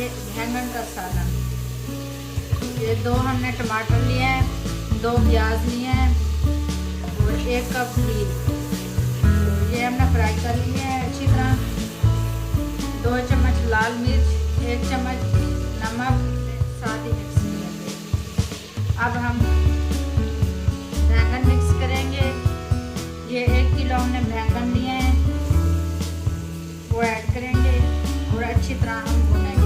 ये बैंगन का सालन। ये 2 हमने टमाटर लिए हैं, 2 प्याज लिए हैं और 1 कप घी। ये हमने फ्राई कर लिए हैं अच्छी तरह। 2 चम्मच लाल मिर्च, 1 चम्मच नमक साथ ही मिक्स करेंगे। अब हम बैंगन मिक्स करेंगे। ये 1 किलो हमने बैंगन लिए हैं, वो ऐड करेंगे और अच्छी तरह हम भुनेंगे।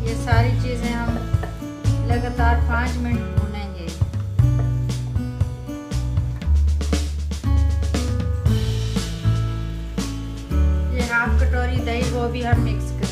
ये सारी चीजें हम लगातार 5 मिनट भुनेंगे। ये 1/2 कटोरी दही वो भी हम मिक्स करेंगे।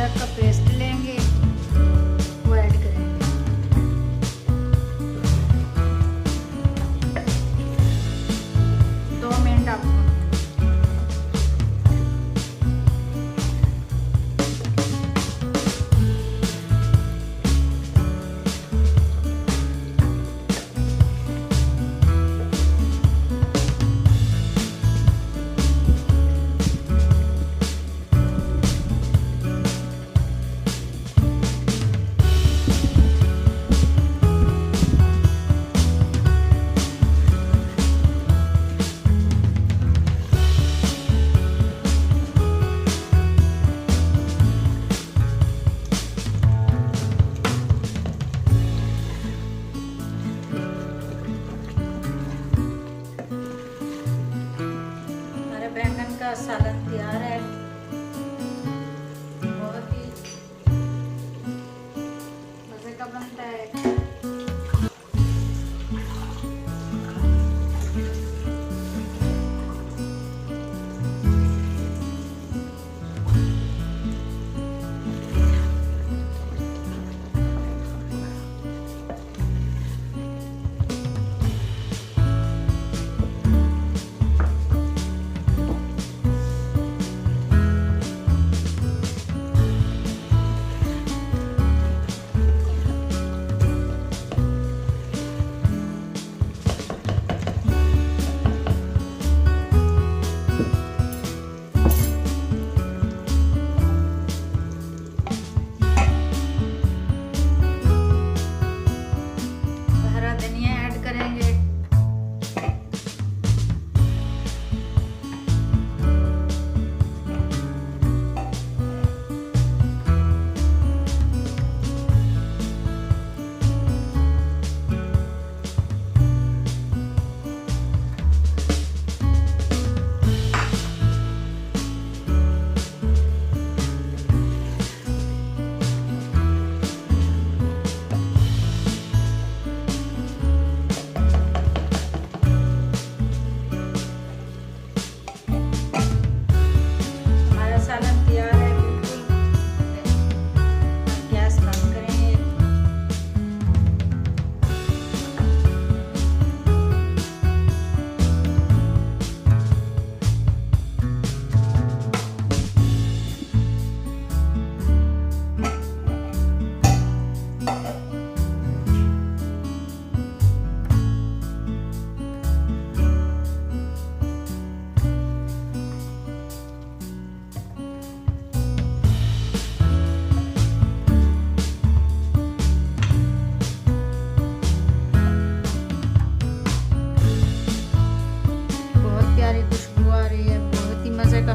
का पेस्ट लेंगे, वो ऐड करेंगे। 2 मिनट आप बैंगन का सालन तैयार है। बहुत ही मजे का बनता है।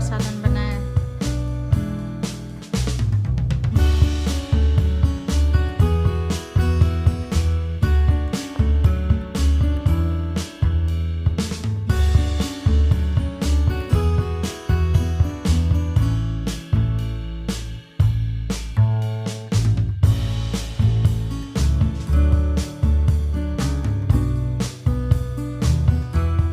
सालन